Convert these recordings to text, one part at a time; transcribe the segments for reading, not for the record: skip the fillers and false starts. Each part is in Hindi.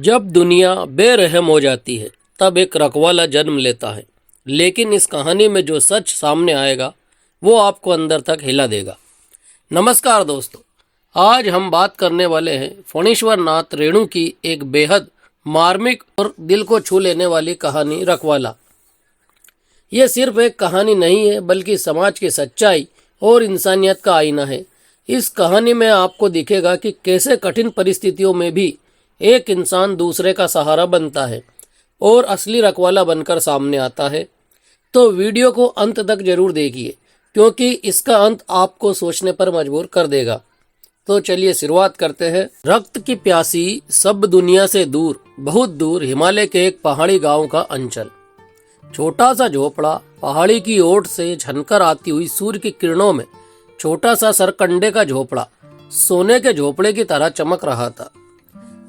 जब दुनिया बेरहम हो जाती है तब एक रखवाला जन्म लेता है। लेकिन इस कहानी में जो सच सामने आएगा वो आपको अंदर तक हिला देगा। नमस्कार दोस्तों, आज हम बात करने वाले हैं फणीश्वर नाथ रेणु की एक बेहद मार्मिक और दिल को छू लेने वाली कहानी रखवाला। ये सिर्फ एक कहानी नहीं है बल्कि समाज की सच्चाई और इंसानियत का आईना है। इस कहानी में आपको दिखेगा कि कैसे कठिन परिस्थितियों में भी एक इंसान दूसरे का सहारा बनता है और असली रखवाला बनकर सामने आता है। तो वीडियो को अंत तक जरूर देखिए क्योंकि इसका अंत आपको सोचने पर मजबूर कर देगा। तो चलिए शुरुआत करते हैं। रक्त की प्यासी सब दुनिया से दूर, बहुत दूर हिमालय के एक पहाड़ी गांव का अंचल। छोटा सा झोपड़ा पहाड़ी की ओट से झनकर आती हुई सूर्य की किरणों में छोटा सा सरकंडे का झोपड़ा सोने के झोपड़े की तरह चमक रहा था।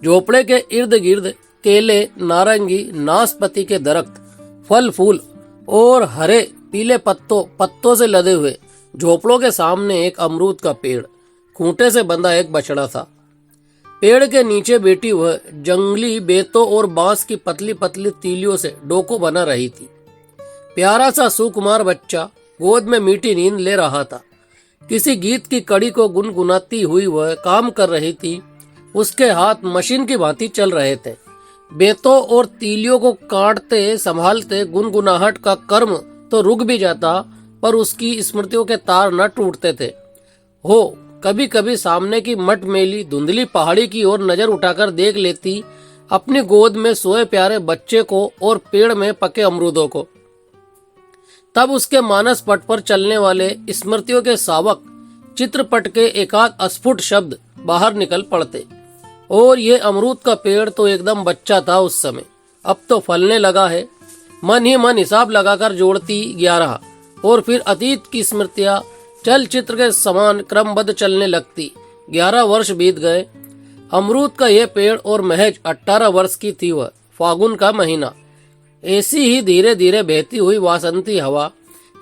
झोपड़े के इर्द गिर्द केले, नारंगी, नाशपाती के दरख्त, फल फूल और हरे पीले पत्तों से लदे हुए झोपड़ों के सामने एक अमरूद का पेड़, खूंटे से बंधा एक बछड़ा था। पेड़ के नीचे बैठी वह जंगली बेतों और बांस की पतली पतली तीलियों से डोको बना रही थी। प्यारा सा सुकुमार बच्चा गोद में मीठी नींद ले रहा था। किसी गीत की कड़ी को गुनगुनाती हुई वह काम कर रही थी। उसके हाथ मशीन की भांति चल रहे थे। बेतों और तीलियों को काटते संभालते गुनगुनाहट का कर्म तो रुक भी जाता, पर उसकी स्मृतियों के तार न टूटते थे। कभी कभी सामने की मटमैली धुंधली पहाड़ी की ओर नजर उठाकर देख लेती, अपनी गोद में सोए प्यारे बच्चे को और पेड़ में पके अमरूदों को। तब उसके मानस पट पर चलने वाले स्मृतियों के सावक चित्रपट के एकाध अस्फुट शब्द बाहर निकल पड़ते। और ये अमरूद का पेड़ तो एकदम बच्चा था उस समय, अब तो फलने लगा है। मन ही मन हिसाब लगाकर जोड़ती 11 और फिर अतीत की स्मृतियां चलचित्र के समान क्रमबद्ध चलने लगती। 11 वर्ष बीत गए। अमरूद का यह पेड़ और महज 18 वर्ष की थी वह। फागुन का महीना, ऐसी ही धीरे धीरे बहती हुई वासंती हवा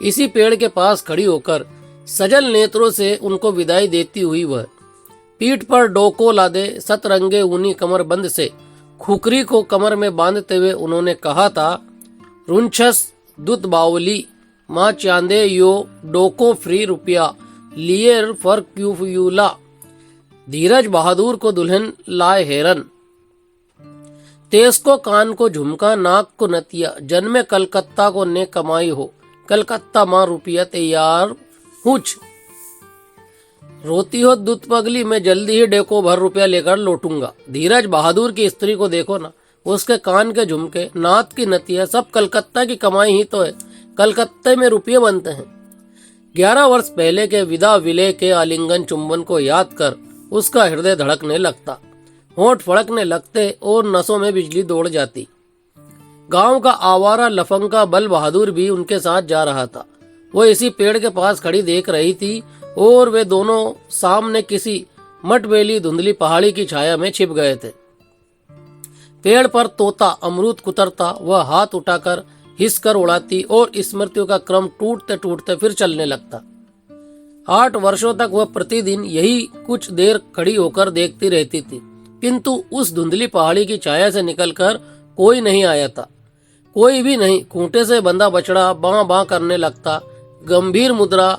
इसी पेड़ के पास खड़ी होकर सजल नेत्रों से उनको विदाई देती हुई वह पीठ पर डोको लादे सतरंगे ऊनी कमरबंद से खुकरी को कमर में बांधते हुए उन्होंने कहा था, रुंछस दुत बावली माँ चांदे यो डोको फ्री रुपया लिए फर क्यूला। धीरज बहादुर को दुल्हन लाए हेरन, तेज को कान को झुमका, नाक को नतिया, जन्मे कलकत्ता को ने कमाई हो, कलकत्ता माँ रुपया तैयार हुच। रोती हो दूध पगली, मैं जल्दी ही डेको भर रुपया लेकर लौटूंगा। धीरज बहादुर की स्त्री को देखो ना, उसके कान के झुमके, नाक की नतिया सब कलकत्ता की कमाई ही तो है। कलकत्ते में रुपये बनते हैं। 11 वर्ष पहले के विदा विलय के आलिंगन चुंबन को याद कर उसका हृदय धड़कने लगता, होंठ फड़कने लगते और नसों में बिजली दौड़ जाती। गांव का आवारा लफंगा बल बहादुर भी उनके साथ जा रहा था। वो इसी पेड़ के पास खड़ी देख रही थी और वे दोनों सामने किसी मटमैली धुंधली पहाड़ी की छाया में छिप गए थे। पेड़ पर तोता अमरूद कुतरता, वह हाथ उठाकर हिस कर उड़ाती और स्मृतियों का क्रम टूटते टूटते फिर चलने लगता। 8 वर्षों तक वह प्रतिदिन यही कुछ देर खड़ी होकर देखती रहती थी, किंतु उस धुंधली पहाड़ी की छाया से निकलकर कोई नहीं आया था। कोई भी नहीं। खूंटे से बंधा बछड़ा बां बां करने लगता। गंभीर मुद्रा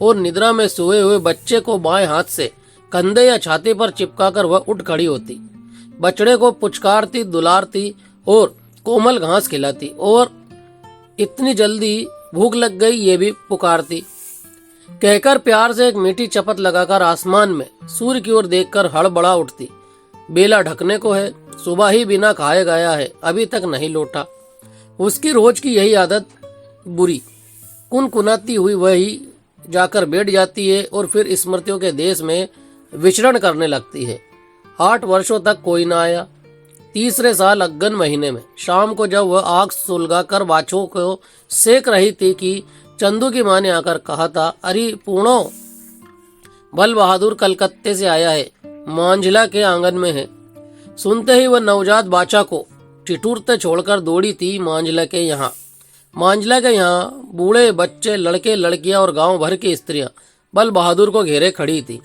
और निद्रा में सोए हुए बच्चे को बाएं हाथ से कंधे या छाती पर चिपकाकर वह उठ खड़ी होती। बछड़े को पुचकारती, दुलारती और कोमल घास खिलाती और इतनी जल्दी भूख लग गई ये भी पुकारती। कहकर प्यार से एक मीठी चपत लगाकर आसमान में सूर्य की ओर देखकर हड़बड़ा उठती। बेला ढकने को है, सुबह ही बिना खाए गया है, अभी तक नहीं लौटा। उसकी रोज की यही आदत बुरी। कुनकुनाती हुई वही जाकर बैठ जाती है और फिर स्मृतियों के देश में विचरण करने लगती है। 8 वर्षों तक कोई न आया। तीसरे साल अगन महीने में शाम को जब वह आग सुलगा कर बाछों को सेक रही थी कि चंदू की माँ ने आकर कहा था, अरे पूर्णो, बल बहादुर कलकत्ते से आया है, मांझला के आंगन में है। सुनते ही वह नवजात बाचा को ठिठुरते छोड़कर दौड़ी थी मांझला के यहाँ। मांझला के यहाँ बूढ़े बच्चे, लड़के लड़कियां और गांव भर की स्त्रियां बल बहादुर को घेरे खड़ी थी।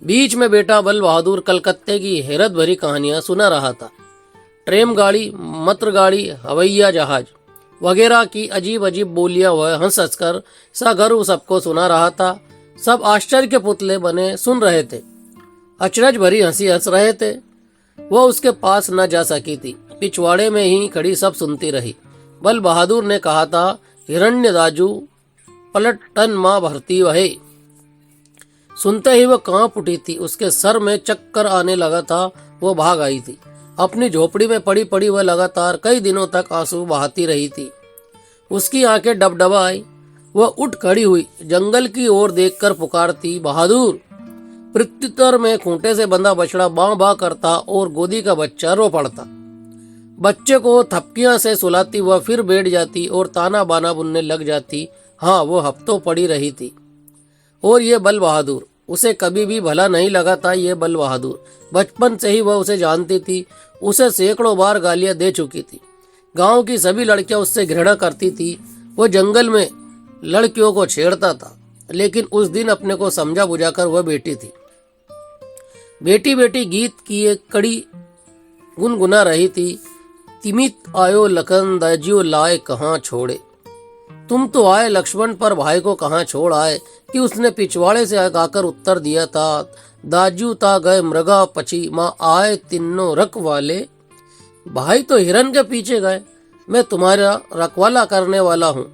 बीच में बेटा बल बहादुर कलकत्ते की हैरत भरी कहानियां सुना रहा था। ट्रेन गाड़ी, मत्र गाड़ी, हवैया जहाज वगैरह की अजीब अजीब बोलियां वह हंस हंसकर सगर्व सबको सुना रहा था। सब आश्चर्य के पुतले बने सुन रहे थे, अचरज भरी हंसी हंस रहे थे। वह उसके पास न जा सकी थी, पिछवाड़े में ही खड़ी सब सुनती रही। बल बहादुर ने कहा था, हिरण्यदाजू पलटन माँ भरती वहे। सुनते ही वह कांप उठी थी, उसके सर में चक्कर आने लगा था। वो भाग आई थी। अपनी झोपड़ी में पड़ी पड़ी वह लगातार कई दिनों तक आंसू बहाती रही थी। उसकी आंखें डबडबा आई। वह उठ खड़ी हुई, जंगल की ओर देखकर पुकारती, बहादुर। प्रत्युत्तर में खूंटे से बंधा बछड़ा बां बां करता और गोदी का बच्चा रो पड़ता। बच्चे को थपकियां से सुलाती वह फिर बैठ जाती और ताना बाना बुनने लग जाती। हाँ, वो हफ्तों पड़ी रही थी। और ये बल बहादुर, उसे कभी भी भला नहीं लगा था। ये बल बहादुर, बचपन से ही वह उसे जानती थी। उसे सैकड़ों बार गालियां दे चुकी थी। गांव की सभी लड़कियां उससे घृणा करती थी। वो जंगल में लड़कियों को छेड़ता था, लेकिन उस दिन अपने को समझा बुझाकर वह बेटी थी। बेटी बेटी गीत की एक कड़ी गुनगुना रही थी। तिमित आयो लखन दाजियो लाए कहाँ छोड़े। तुम तो आए लक्ष्मण पर भाई को कहाँ छोड़ आए, कि उसने पिछवाड़े से गाकर उत्तर दिया था। दाजू ता गए मृगा पची, माँ आए तिन्नो रख वाले। भाई तो हिरन के पीछे गए, मैं तुम्हारा रखवाला करने वाला हूँ।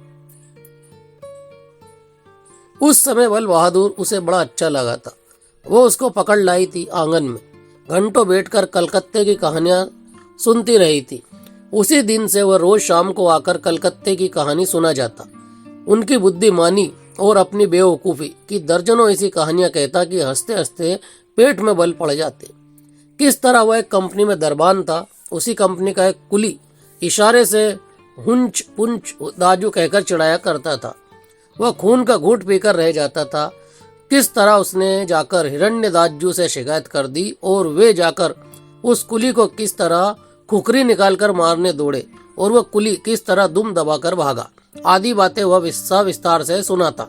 उस समय बल बहादुर उसे बड़ा अच्छा लगा था। वो उसको पकड़ लाई थी आंगन में। घंटों बैठकर कलकत्ते की कहानियां सुनती रही थी। उसी दिन से वह रोज शाम को आकर कलकत्ते की कहानी सुना जाता। उनकी बुद्धिमानी और अपनी बेवकूफ़ी की दर्जनों ऐसी कहानियां कहता कि हंसते हंसते पेट में बल पड़ जाते। किस तरह वह एक कंपनी में दरबान था। उसी कंपनी का एक कुली इशारे से हुंच पुंच दाजू कहकर चिढ़ाया करता था। वह खून का घूंट पीकर रह जाता था। किस तरह उसने जाकर हिरण्यदाजू से शिकायत कर दी और वे जाकर उस कुली को किस तरह खुखरी निकालकर मारने दौड़े और वह कुली किस तरह दुम दबाकर भागा, आदि बातें वह विस्तार से सुनाता।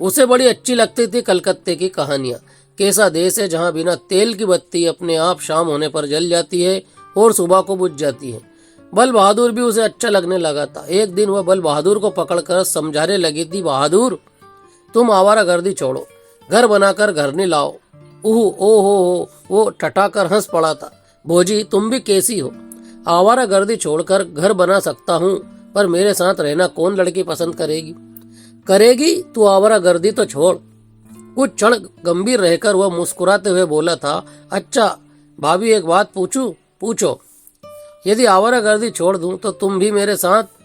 उसे बड़ी अच्छी लगती थी कलकत्ते की कहानियां। कैसा देश है जहां बिना तेल की बत्ती अपने आप शाम होने पर जल जाती है और सुबह को बुझ जाती है। बल बहादुर भी उसे अच्छा लगने लगा था। एक दिन वह बल बहादुर को पकड़कर समझाने लगी थी, बहादुर तुम आवारागर्दी छोड़ो, घर बनाकर घर नहीं लाओ। ओ हो, वो ठठाकर हंस पड़ा था। भोजी तुम भी कैसी हो, आवारागर्दी छोड़कर घर बना सकता हूँ, पर मेरे साथ रहना कौन लड़की पसंद करेगी। तू आवारागर्दी तो छोड़। कुछ क्षण गंभीर रहकर वह मुस्कुराते हुए बोला था, अच्छा भाभी एक बात पूछो। यदि आवारागर्दी छोड़ दूं तो तुम भी मेरे साथ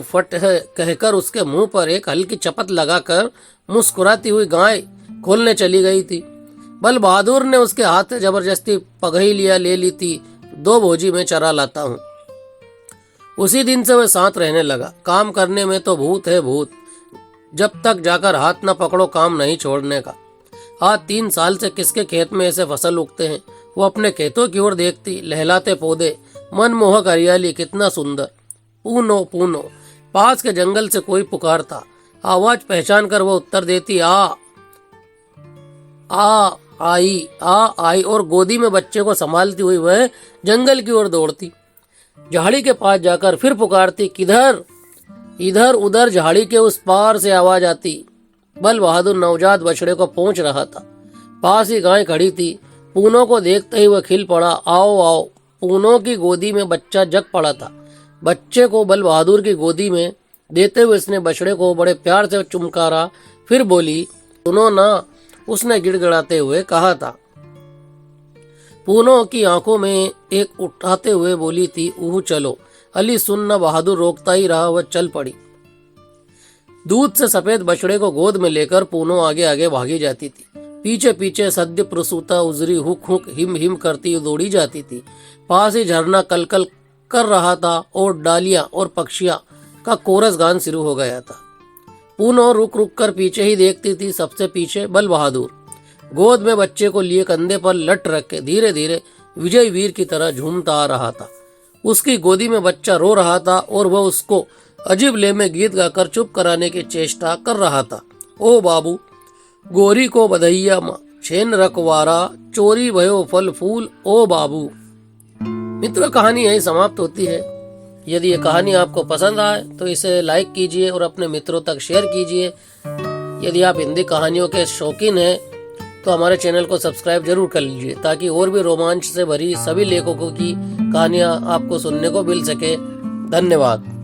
फट है कहकर उसके मुंह पर एक हल्की चपत लगाकर मुस्कुराती हुई गाय खोलने चली गई थी। बल बहादुर ने उसके हाथ से जबरदस्ती पगही ले ली थी। दो भोजी में चरा लाता हूँ। उसी दिन से वह साथ रहने लगा। काम करने में तो भूत है भूत, जब तक जाकर हाथ न पकड़ो काम नहीं छोड़ने का। आज 3 साल से किसके खेत में ऐसे फसल उगते हैं। वो अपने खेतों की ओर देखती, लहलाते पौधे, मनमोहक हरियाली, कितना सुंदर। पूनो पूनो। पास के जंगल से कोई पुकारता, आवाज पहचान कर वो उत्तर देती, आई और गोदी में बच्चे को संभालती हुई वह जंगल की ओर दौड़ती। झाड़ी के पास जाकर फिर पुकारती, किधर। इधर उधर झाड़ी के उस पार से आवाज आती। बल बहादुर नवजात बछड़े को पहुंच रहा था। पास ही गाय खड़ी थी। पूनो को देखते ही वह खिल पड़ा, आओ। पूनो की गोदी में बच्चा जग पड़ा था। बच्चे को बल बहादुर की गोदी में देते हुए उसने बछड़े को बड़े प्यार से चुमकारा। फिर बोली, सुनो ना, उसने गिड़गिड़ाते हुए कहा था। पूनो की आंखों में एक उठाते हुए बोली थी, चलो। अली सुनना, बहादुर रोकता ही रहा। वह चल पड़ी। दूध से सफेद बछड़े को गोद में लेकर पूनो आगे आगे भागी जाती थी। पीछे पीछे सद्य प्रसूता उजरी हुक हुक हिम हिम करती दौड़ी जाती थी। पास ही झरना कलकल कर रहा था और डालियां और पक्षियां का कोरस गान शुरू हो गया था। पूनो रुक रुक कर पीछे ही देखती थी। सबसे पीछे बल बहादुर गोद में बच्चे को लिए कंधे पर लट रख के धीरे धीरे विजय वीर की तरह झूमता आ रहा था। उसकी गोदी में बच्चा रो रहा था और वह उसको अजीब ले में गीत गाकर चुप कराने की चेष्टा कर रहा था। ओ बाबू, गोरी को बधैया माँ, छेन रखवारा, चोरी भयो फल फूल, ओ बाबू। मित्रों, कहानी यही समाप्त होती है। यदि ये कहानी आपको पसंद आए तो इसे लाइक कीजिए और अपने मित्रों तक शेयर कीजिए। यदि आप हिंदी कहानियों के शौकीन हैं तो हमारे चैनल को सब्सक्राइब जरूर कर लीजिए, ताकि और भी रोमांच से भरी सभी लेखकों की कहानियां आपको सुनने को मिल सके। धन्यवाद।